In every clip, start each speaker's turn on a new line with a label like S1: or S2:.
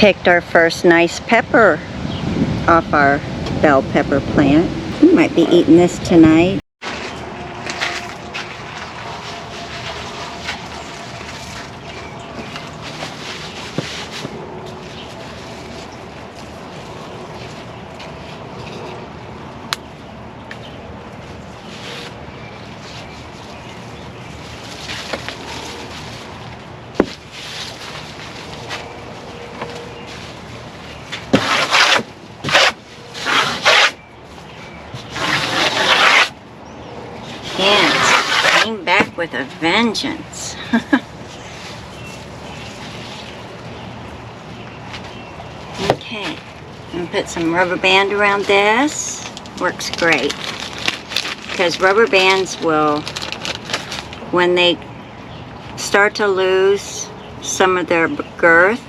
S1: picked our first nice pepper off our bell pepper plant. We might be eating this tonight. Came back with a vengeance. Okay, and put some rubber band around this. Works great because rubber bands will, when they start to lose some of their girth,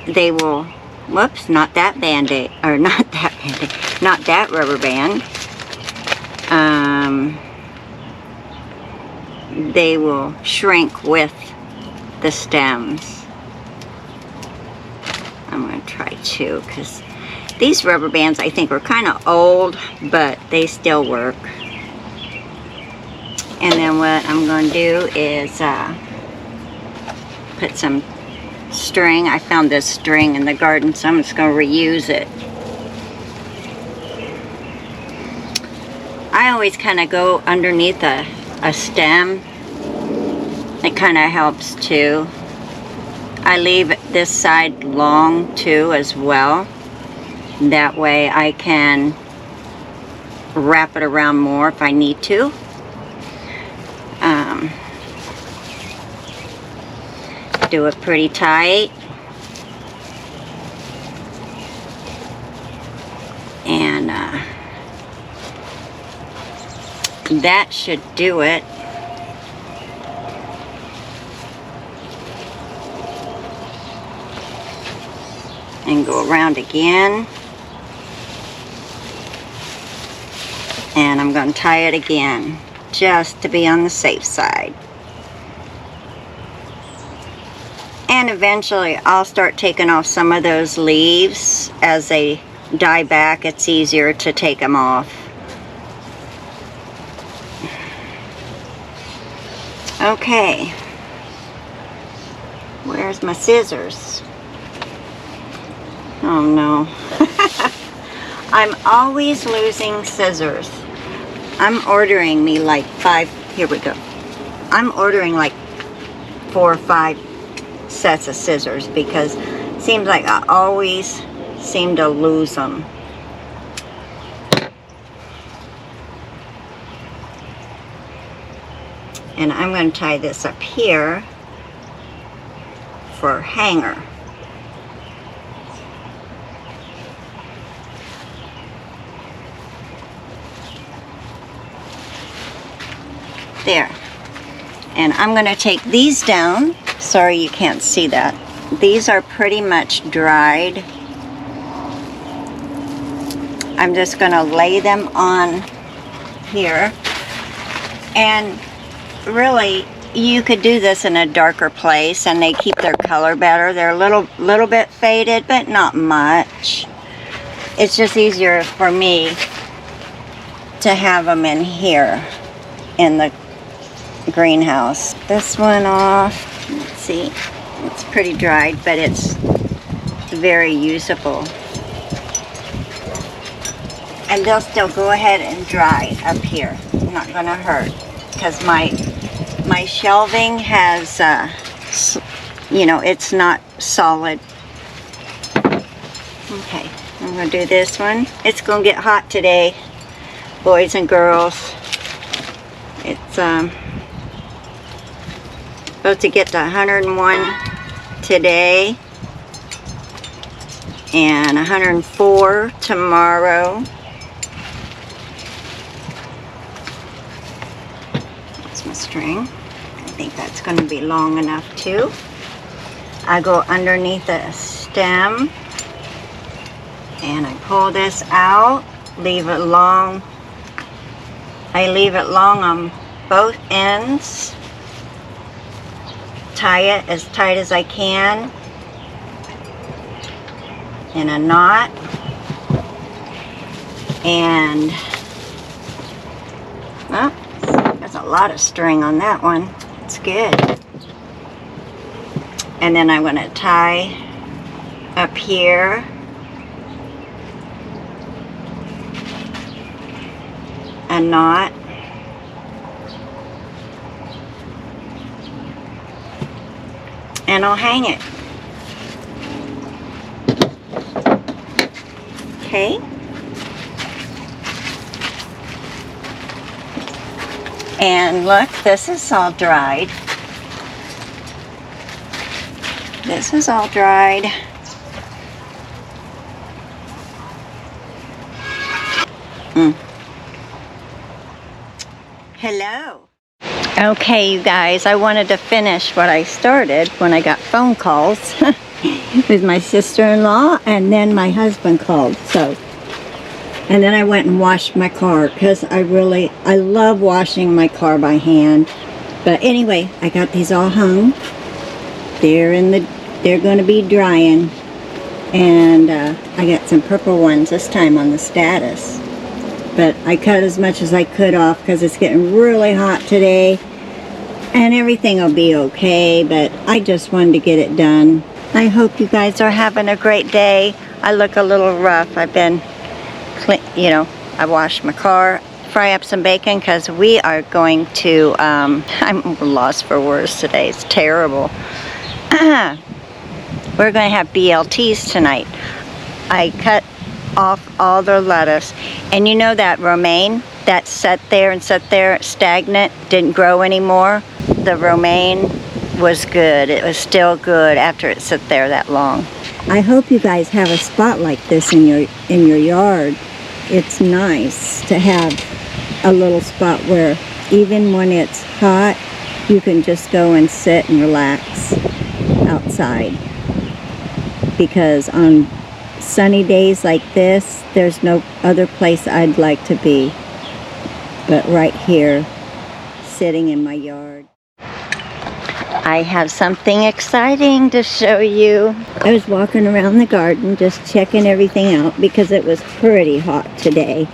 S1: they will, whoops, not that band-aid, or not that band-aid, not that rubber band. They will shrink with the stems. I'm going to try two because these rubber bands I think are kind of old, but they still work. And then what I'm going to do is put some string. I found this string in the garden, so I'm just going to reuse it. I always kind of go underneath a stem. It kind of helps too. I leave this side long too as well. That way I can wrap it around more if I need to. Do it pretty tight. And that should do it. And go around again. And I'm going to tie it again, just to be on the safe side. And eventually I'll start taking off some of those leaves. As they die back, it's easier to take them off. Okay. Where's my scissors? Oh no. I'm always losing scissors. I'm ordering me like 5, here we go. I'm ordering like 4 or 5 sets of scissors because it seems like I always seem to lose them. And I'm going to tie this up here for a hanger. There. And I'm going to take these down. Sorry you can't see that. These are pretty much dried. I'm just going to lay them on here. And really, you could do this in a darker place and they keep their color better. They're a little bit faded, but not much. It's just easier for me to have them in here in the greenhouse. This one off. Let's see. It's pretty dried, but it's very usable. And they'll still go ahead and dry up here. Not going to hurt because my shelving has, you know, it's not solid. Okay, I'm going to do this one. It's going to get hot today, boys and girls. It's supposed to get to 101 today and 104 tomorrow. That's my string. I think that's going to be long enough too. I go underneath the stem and I pull this out, leave it long. I leave it long on both ends. Tie it as tight as I can. in a knot. And, well, there's a lot of string on that one. It's good. And then I'm going to tie up here. A knot. And I'll hang it. Okay. And look, this is all dried. This is all dried. Hello. Okay, you guys, I wanted to finish what I started when I got phone calls with my sister-in-law, and then my husband called. And then I went and washed my car because I love washing my car by hand. But anyway, I got these all hung. They're going to be drying, and I got some purple ones this time on the status. But I cut as much as I could off because it's getting really hot today, and everything will be okay, but I just wanted to get it done. I hope you guys are having a great day. I look a little rough. I've been, I washed my car, fry up some bacon because we are going to, I'm lost for words today. It's terrible. We're going to have BLTs tonight. I cut off all their lettuce, and you know that romaine that sat there stagnant, didn't grow anymore? The romaine was good. It was still good after it sat there that long. I hope you guys have a spot like this in your yard. It's nice to have a little spot where even when it's hot, you can just go and sit and relax outside. Because on sunny days like this, there's no other place I'd like to be but right here, sitting in my yard. I have something exciting to show you. I was walking around the garden just checking everything out because it was pretty hot today.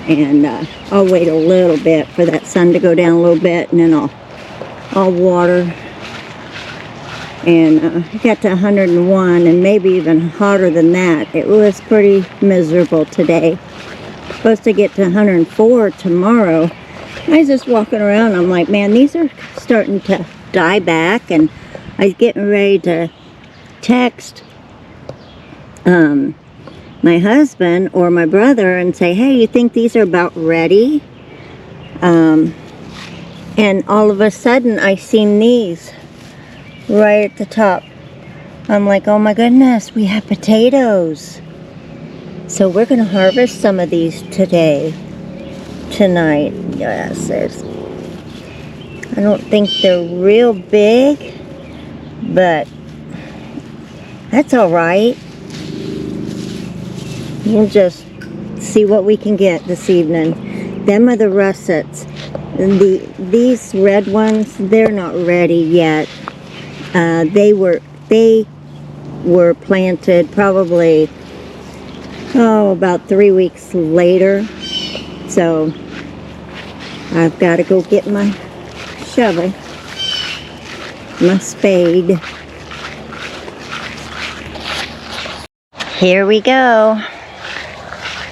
S1: And I'll wait a little bit for that sun to go down a little bit, and then I'll water. And it got to 101, and maybe even hotter than that. It was pretty miserable today. Supposed to get to 104 tomorrow. I was just walking around. I'm like, man, these are starting to die back. And I was getting ready to text my husband or my brother and say, hey, you think these are about ready? And all of a sudden, I seen these right at the top. I'm like, oh my goodness, we have potatoes. So we're going to harvest some of these tonight. Yes, I don't think they're real big, but that's all right. We'll just see what we can get this evening. Them are the russets. And these red ones, they're not ready yet. They were planted probably about 3 weeks later. So I've got to go get my shovel, my spade. Here we go.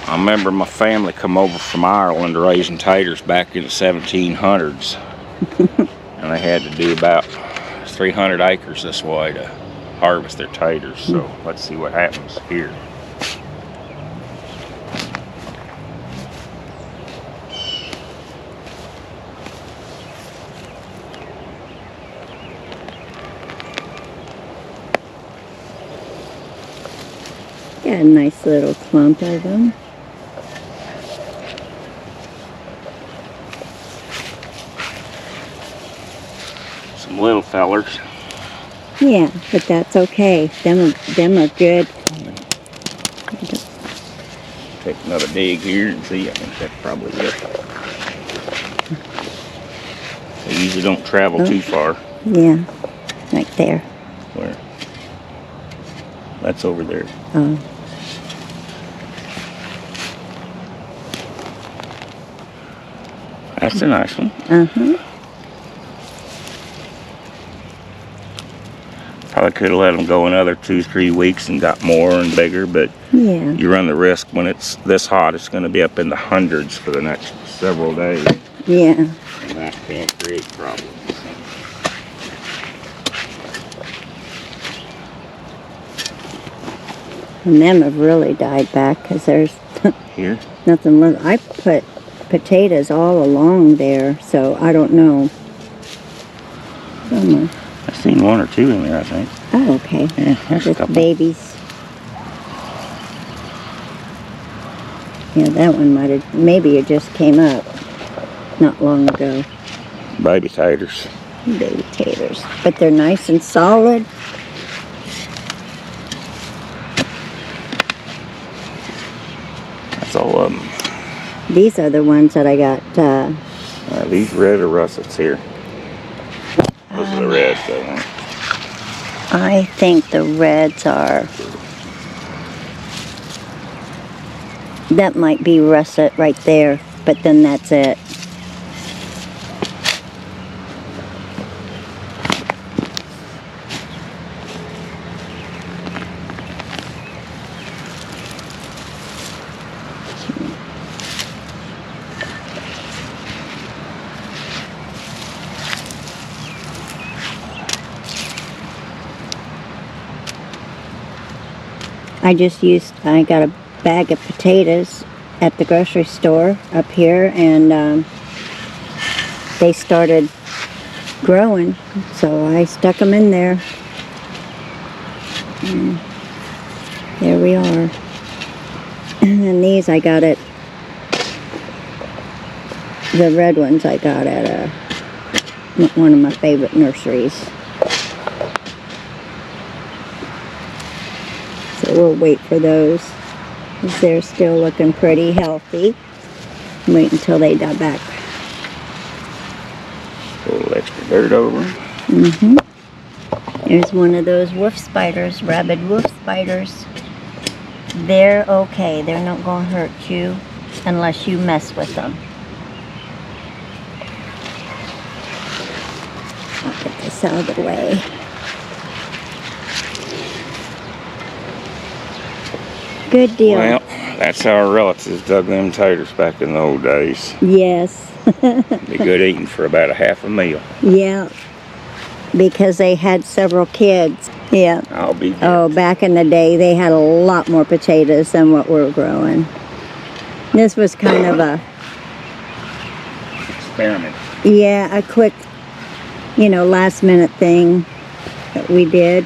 S2: I remember my family come over from Ireland raising taters back in the 1700s. And they had to do about 300 acres this way to harvest their taters. So let's see what happens here.
S1: Got a nice little clump of them.
S2: Some little fellers.
S1: Yeah, but that's okay. Them are good.
S2: Take another dig here and see. I think that's probably it. They usually don't travel too far.
S1: Yeah, right there.
S2: Where? That's over there.
S1: Oh.
S2: That's a nice one.
S1: Uh-huh.
S2: Probably could have let them go another 2-3 weeks and got more and bigger, but
S1: Yeah.
S2: you run the risk when it's this hot, it's going to be up in the hundreds for the next several days.
S1: Yeah.
S2: And that can create problems.
S1: And them have really died back because there's
S2: Here?
S1: nothing left. I put potatoes all along there, so I don't know. Somewhere.
S2: I've seen 1 or 2 in there, I think.
S1: Oh, okay.
S2: Yeah, there's a
S1: Just
S2: couple.
S1: babies. Yeah, that one might have, maybe it just came up not long ago.
S2: Baby taters.
S1: Baby taters. But they're nice and solid.
S2: That's all of them.
S1: These are the ones that I got,
S2: These red are russets here. Those are the reds, I think.
S1: I think the reds are, that might be russet right there, but then that's it. I got a bag of potatoes at the grocery store up here, and they started growing, so I stuck them in there. And there we are. And then these I got at, the red ones I got at one of my favorite nurseries. So we'll wait for those. They're still looking pretty healthy. Wait until they die back.
S2: A little extra dirt over them.
S1: Mm-hmm. There's one of those wolf spiders, rabid wolf spiders. They're okay. They're not going to hurt you unless you mess with them. I'll get this out of the way. Good deal.
S2: Well, that's how our relatives dug them taters back in the old days.
S1: Yes.
S2: Be good eating for about a half a meal.
S1: Yeah. Because they had several kids. Yeah.
S2: I'll be good.
S1: Oh, back in the day, they had a lot more potatoes than what we're growing. This was kind of a,
S2: Experiment.
S1: yeah, a quick, last minute thing that we did.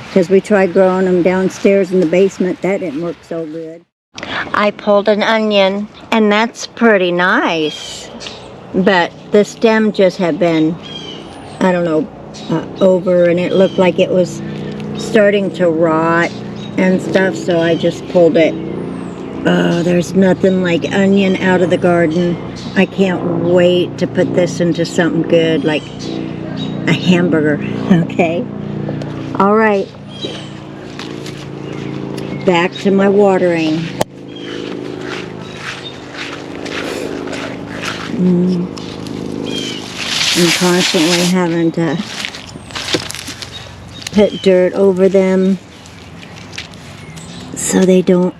S1: Because we tried growing them downstairs in the basement. That didn't work so good. I pulled an onion, and that's pretty nice. But the stem just had been, I don't know, over, and it looked like it was starting to rot and stuff, so I just pulled it. Oh, there's nothing like onion out of the garden. I can't wait to put this into something good, like a hamburger, okay? All right. Back to my watering. I'm constantly having to put dirt over them so they don't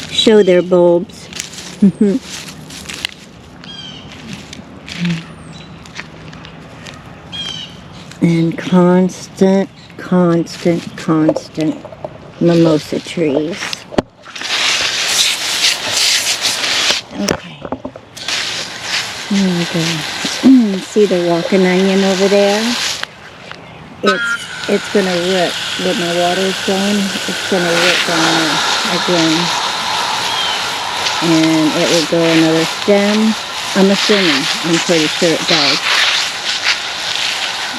S1: show their bulbs. And constant mimosa trees. Okay. There we go. See the walking onion over there? It's gonna rip when my water's gone. It's gonna rip on there again. And it will grow another stem. I'm assuming. I'm pretty sure it does.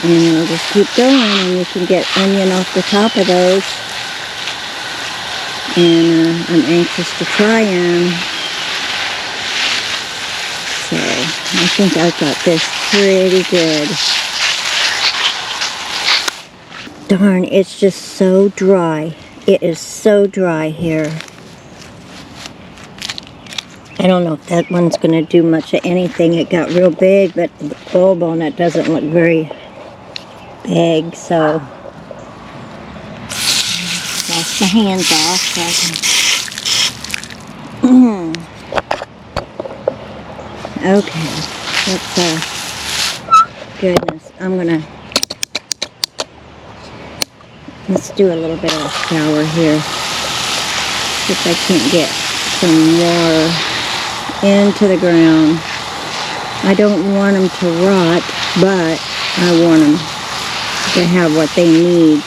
S1: And it'll just keep going, and you can get onion off the top of those. And I'm anxious to try them. So I think I've got this pretty good. Darn, it's just so dry. It is so dry here. I don't know if that one's going to do much of anything. It got real big, but the bulb on it doesn't look very big, so wash my hands off so I can... Okay, goodness, let's do a little bit of a shower here. See if I can't get some water into the ground. I don't want them to rot, but I want them to have what they need,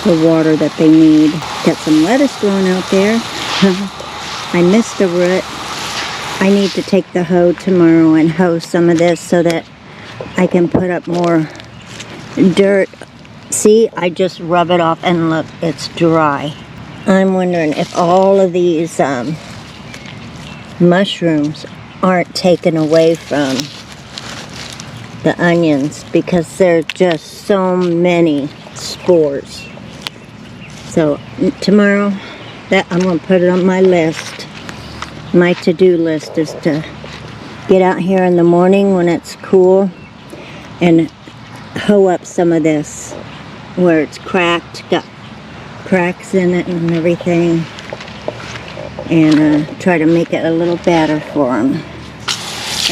S1: the water that they need. Got some lettuce growing out there. I missed a root. I need to take the hoe tomorrow and hoe some of this so that I can put up more dirt. See, I just rub it off and look, it's dry. I'm wondering if all of these mushrooms aren't taken away from the onions because there's just so many spores. So tomorrow, I'm going to put it on my list. My to-do list is to get out here in the morning when it's cool and hoe up some of this where it's cracked, got cracks in it and everything, and try to make it a little better for them.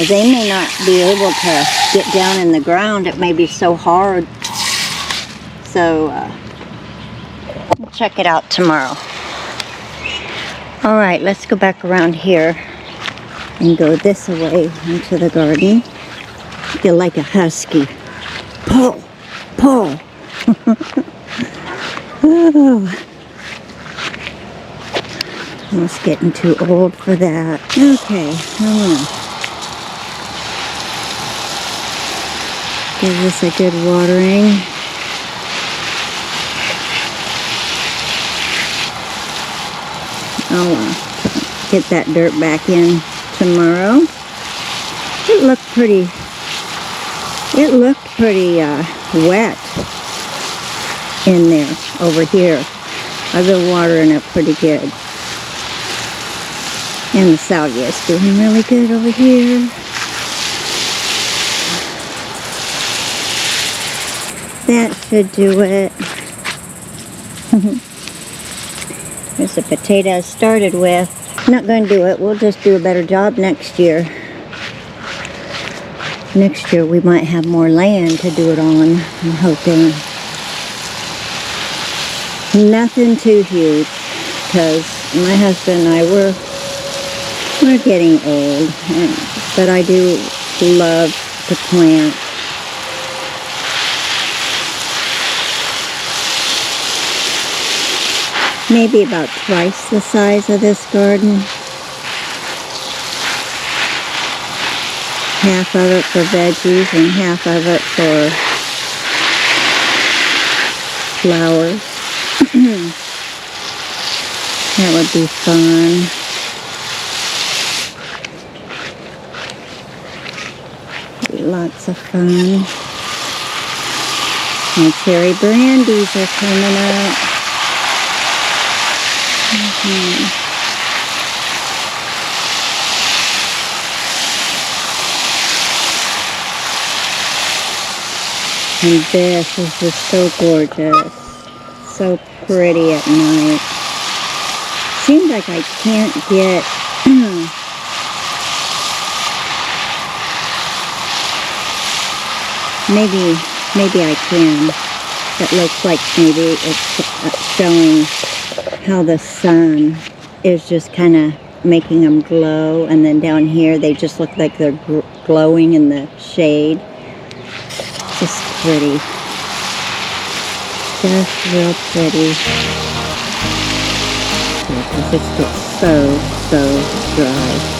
S1: They may not be able to get down in the ground. It may be so hard. So we'll check it out tomorrow. All right, let's go back around here and go this way into the garden. Feel like a husky. Pull, pull. Oh. I was getting too old for that. Okay, give this a good watering. I'll get that dirt back in tomorrow. It looked pretty wet in there over here. I've been watering it pretty good. And the salvia is doing really good over here. That should do it. There's the potato I started with. Not going to do it. We'll just do a better job next year. Next year we might have more land to do it on, I'm hoping. Nothing too huge, because my husband and I, we're getting old, but I do love to plant. Maybe about twice the size of this garden. Half of it for veggies and half of it for flowers. That would be fun. Be lots of fun. My cherry brandies are coming up. And this is just so gorgeous. So pretty at night. Seems like I can't get maybe I can. It looks like maybe it's showing how the sun is just kind of making them glow, and then down here they just look like they're glowing in the shade. Just pretty. Just real pretty. Because it's just so dry.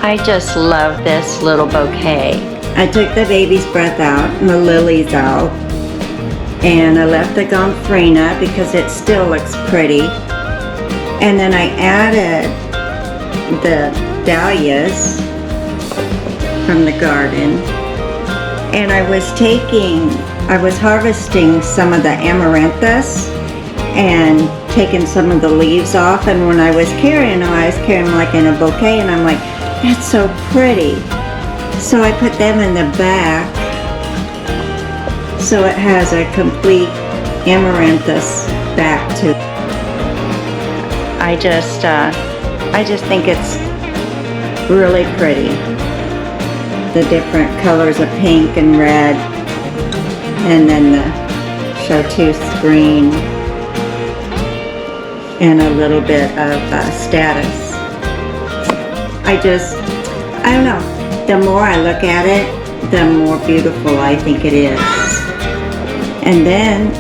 S1: I just love this little bouquet. I took the baby's breath out and the lilies out. And I left the gomphrena because it still looks pretty. And then I added the dahlias from the garden. And I was harvesting some of the amaranthus and taking some of the leaves off. And when I was carrying them, like in a bouquet, and I'm like, that's so pretty. So I put them in the back, so it has a complete amaranthus back to it. I just think it's really pretty. The different colors of pink and red, and then the chartreuse green, and a little bit of status. I don't know. The more I look at it, the more beautiful I think it is. And then,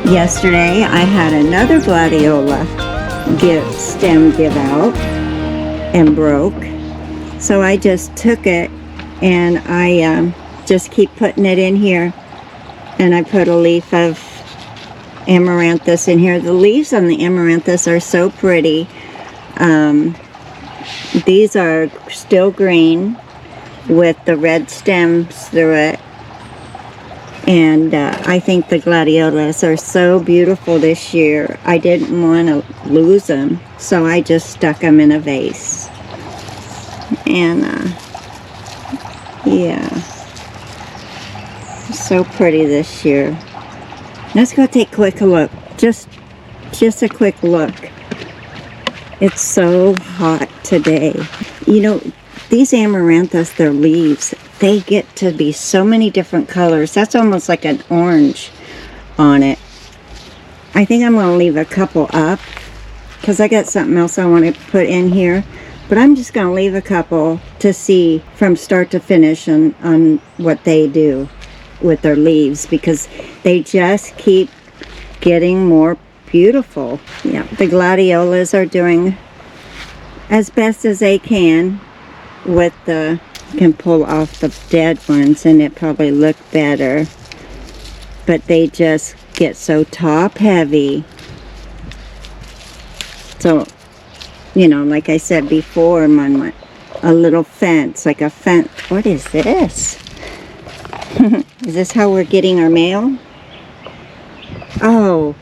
S1: yesterday I had another gladiola stem give out and broke. So I just took it and I just keep putting it in here. And I put a leaf of amaranthus in here. The leaves on the amaranthus are so pretty. These are still green with the red stems through it. And I think the gladiolas are so beautiful this year. I didn't want to lose them, so I just stuck them in a vase. And yeah, so pretty this year. Let's go take a quick look. Just a quick look. It's so hot today. You know, these amaranthus, their leaves, they get to be so many different colors. That's almost like an orange on it. I think I'm going to leave a couple up because I got something else I want to put in here. But I'm just going to leave a couple to see from start to finish on what they do with their leaves, because they just keep getting more beautiful. Yeah, the gladiolas are doing as best as they can with the, can pull off the dead ones and it probably look better, but they just get so top heavy. So, you know, like I said before, a little fence, like a fence. What is this? Is this how we're getting our mail? Oh,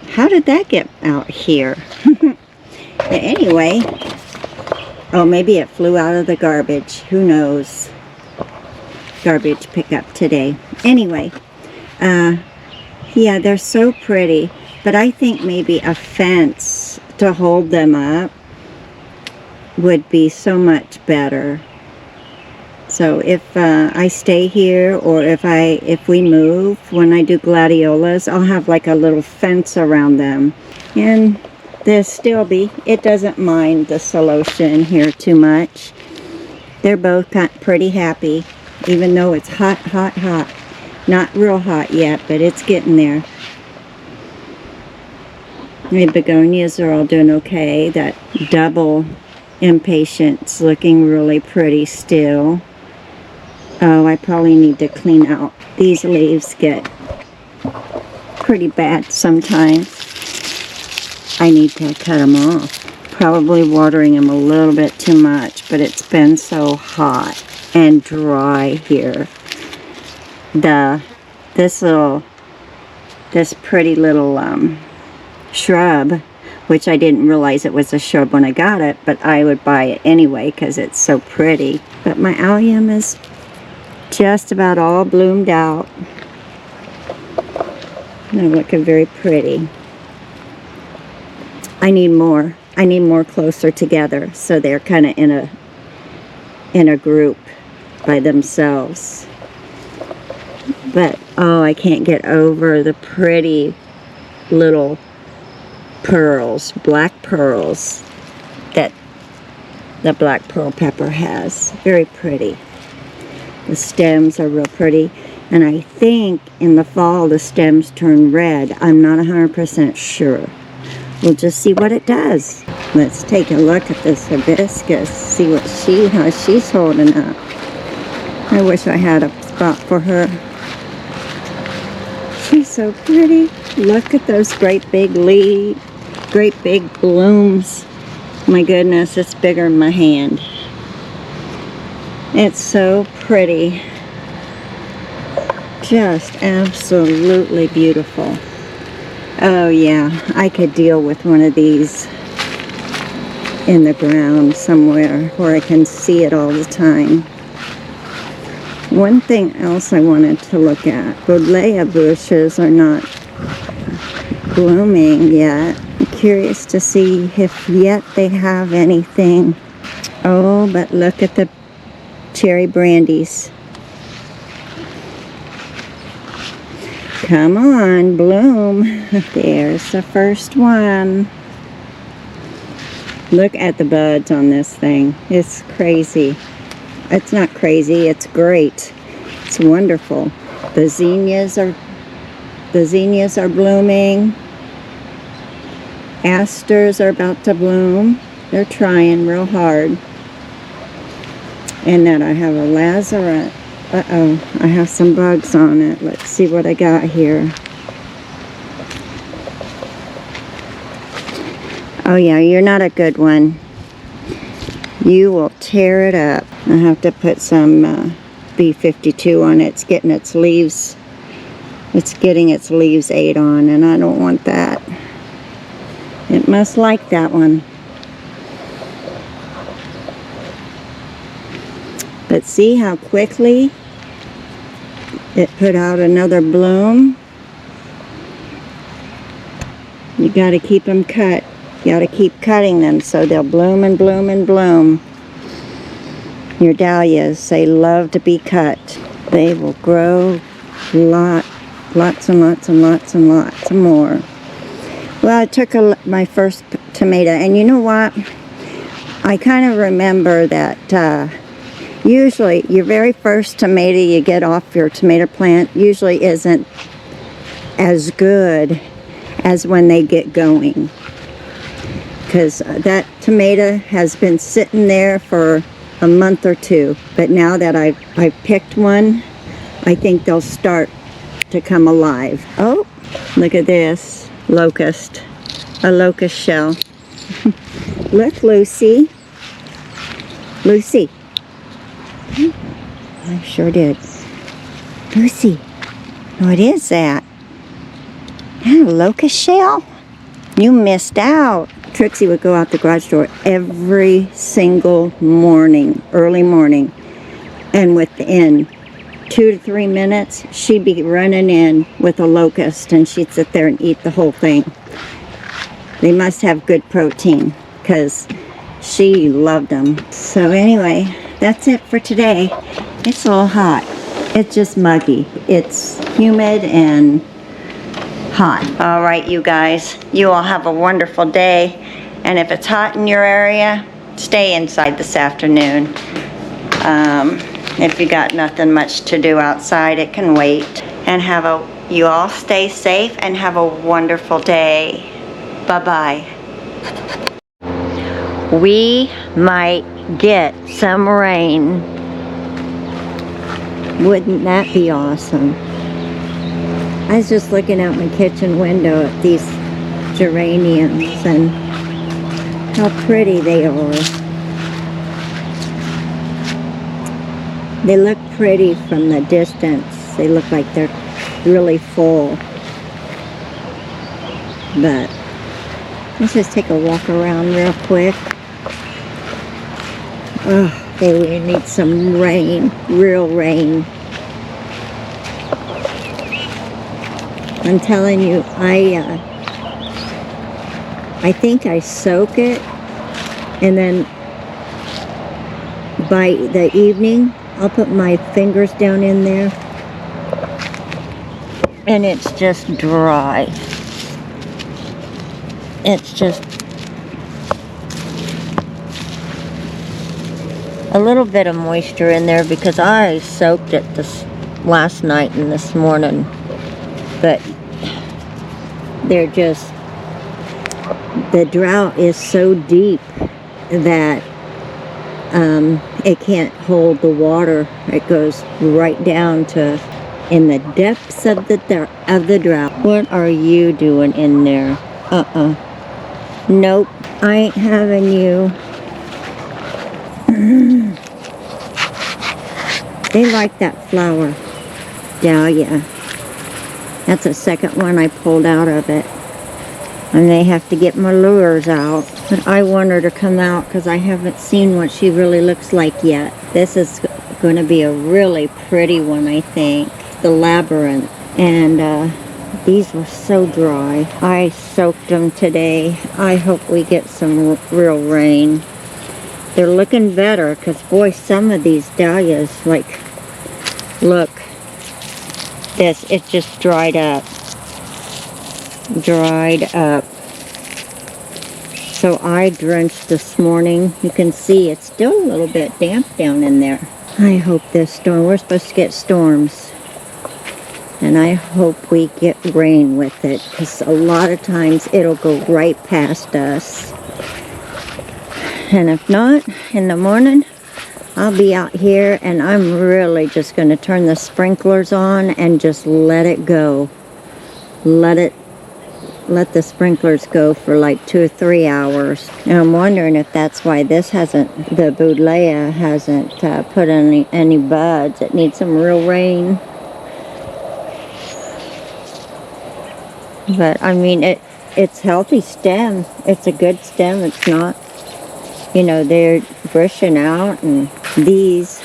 S1: how did that get out here? Anyway, oh, maybe it flew out of the garbage. Who knows? Garbage pickup today. Anyway, yeah, they're so pretty, but I think maybe a fence to hold them up would be so much better. So if I stay here, or if we move, when I do gladiolas, I'll have like a little fence around them. And the Stilby, it doesn't mind the celosia in here too much. They're both pretty happy, even though it's hot, hot, hot. Not real hot yet, but it's getting there. The begonias are all doing okay. That double impatien's looking really pretty still. Oh, I probably need to clean out. These leaves get pretty bad sometimes. I need to cut them off. Probably watering them a little bit too much, but it's been so hot and dry here. This pretty little shrub, which I didn't realize it was a shrub when I got it, but I would buy it anyway because it's so pretty. But my allium is just about all bloomed out. They're looking very pretty. I need more closer together, so they're kind of in a group by themselves. But oh, I can't get over the pretty little pearls, black pearls, that the black pearl pepper has. Very pretty. The stems are real pretty, and I think in the fall the stems turn red. I'm not 100% sure. We'll just see what it does. Let's take a look at this hibiscus, see how she's holding up. I wish I had a spot for her. She's so pretty. Look at those great big leaves, great big blooms. My goodness, it's bigger than my hand. It's so pretty. Just absolutely beautiful. Oh yeah, I could deal with one of these in the ground somewhere where I can see it all the time. One thing else I wanted to look at. Buddleia bushes are not blooming yet. I'm curious to see if yet they have anything. Oh, but look at the cherry brandies. Come on, bloom. There's the first one. Look at the buds on this thing. It's crazy. It's not crazy, it's great. It's wonderful. The zinnias are blooming. Asters are about to bloom. They're trying real hard. And then I have a lazarus. Uh-oh, I have some bugs on it. Let's see what I got here. Oh yeah, you're not a good one. You will tear it up. I have to put some B52 on it. It's getting its leaves. It's getting its leaves ate on, and I don't want that. It must like that one. But see how quickly it put out another bloom? You got to keep them cut. You got to keep cutting them so they'll bloom and bloom and bloom. Your dahlias, they love to be cut. They will grow lots and lots and lots and lots more. Well, I took my first tomato, and you know what? I kind of remember that usually your very first tomato you get off your tomato plant usually isn't as good as when they get going. Because that tomato has been sitting there for a month or two. But now that I've picked one, I think they'll start to come alive. Oh, look at this. Locust. A locust shell. Look, Lucy. Lucy. I sure did. Lucy. What is that? A locust shell? You missed out. Trixie would go out the garage door every single morning, early morning, and within 2 to 3 minutes, she'd be running in with a locust, and she'd sit there and eat the whole thing. They must have good protein, because she loved them. So anyway, that's it for today. It's a little hot. It's just muggy. It's humid and hot. All right, you guys, you all have a wonderful day. And if it's hot in your area, stay inside this afternoon. If you got nothing much to do outside, it can wait. And you all stay safe and have a wonderful day. Bye-bye. We might get some rain. Wouldn't that be awesome? I was just looking out my kitchen window at these geraniums and how pretty they are. They look pretty from the distance. They look like they're really full. But let's just take a walk around real quick. Oh, they need some rain, real rain. I'm telling you, I think I soak it, and then by the evening, I'll put my fingers down in there, and it's just dry. It's just a little bit of moisture in there because I soaked it this last night and this morning, but they're just the drought is so deep that it can't hold the water. It goes right down to in the depths of the drought. What are you doing in there? Nope, I ain't having you. They like that flower. Dahlia. That's the second one I pulled out of it. And they have to get my lures out. But I want her to come out because I haven't seen what she really looks like yet. This is going to be a really pretty one, I think. The Labyrinth. And these were so dry. I soaked them today. I hope we get some real rain. They're looking better because, boy, some of these dahlias, like, look. This, it just dried up. Dried up. So I drenched this morning. You can see it's still a little bit damp down in there. I hope this storm, we're supposed to get storms. And I hope we get rain with it, because a lot of times it'll go right past us. And if not, in the morning, I'll be out here and I'm really just going to turn the sprinklers on and just let it go. Let the sprinklers go for like 2 or 3 hours. And I'm wondering if that's why this hasn't, the Buddleia hasn't put any buds. It needs some real rain. But I mean, it's healthy stem. It's a good stem. It's not, you know, they're bushing out. And these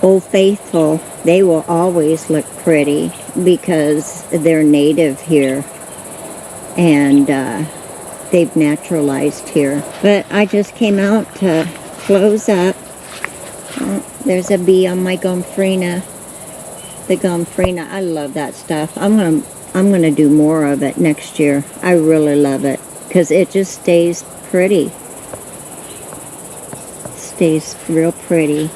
S1: Old Faithful, they will always look pretty because they're native here. And they've naturalized here. But I just came out to close up. Oh, there's a bee on my gomphrena. The gomphrena, I love that stuff. I'm gonna do more of it next year. I really love it because it just stays pretty. Stays real pretty.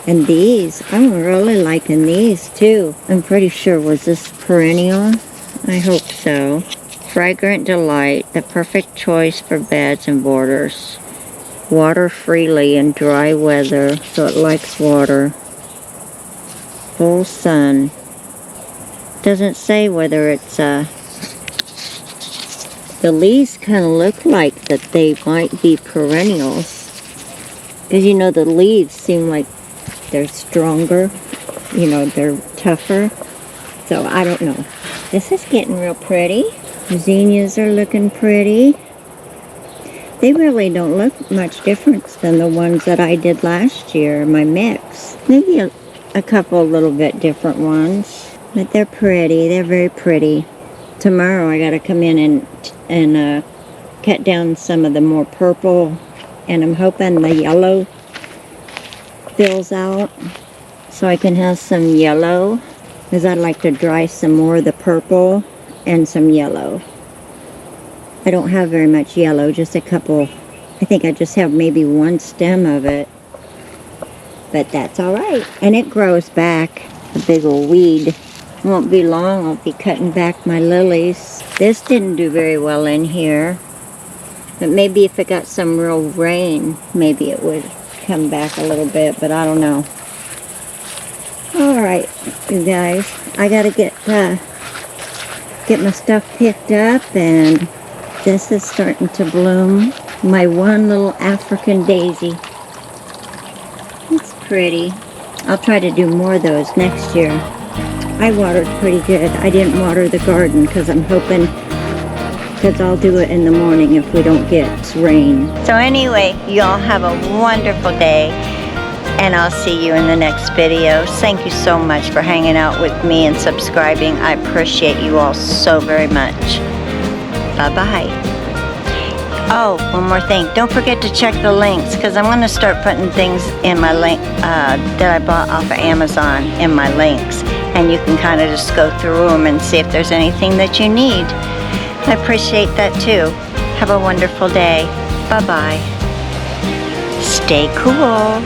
S1: And these, I'm really liking these too. I'm pretty sure, was this perennial? I hope so. Fragrant Delight, the perfect choice for beds and borders. Water freely in dry weather, so it likes water. Full sun. Doesn't say whether it's the leaves kind of look like that they might be perennials. Because you know the leaves seem like they're stronger. You know, they're tougher. So I don't know. This is getting real pretty. Zinnias are looking pretty. They really don't look much different than the ones that I did last year, my mix. Maybe a couple little bit different ones. But they're pretty. They're very pretty. Tomorrow I gotta come in and cut down some of the more purple. And I'm hoping the yellow fills out so I can have some yellow. Because I'd like to dry some more of the purple and some yellow. I don't have very much yellow, just a couple. I think I just have maybe one stem of it. But that's alright. And it grows back, a big old weed. Won't be long, I'll be cutting back my lilies. This didn't do very well in here. But maybe if it got some real rain, maybe it would come back a little bit, but I don't know. Alright, you guys. I gotta get my stuff picked up, and this is starting to bloom. My one little African daisy. It's pretty. I'll try to do more of those next year. I watered pretty good. I didn't water the garden because I'm hoping, because I'll do it in the morning if we don't get rain. So anyway, y'all have a wonderful day, and I'll see you in the next video. Thank you so much for hanging out with me and subscribing. I appreciate you all so very much. Bye-bye. Oh, one more thing. Don't forget to check the links, because I'm going to start putting things in my link that I bought off of Amazon in my links. And you can kind of just go through them and see if there's anything that you need. I appreciate that too. Have a wonderful day. Bye-bye. Stay cool.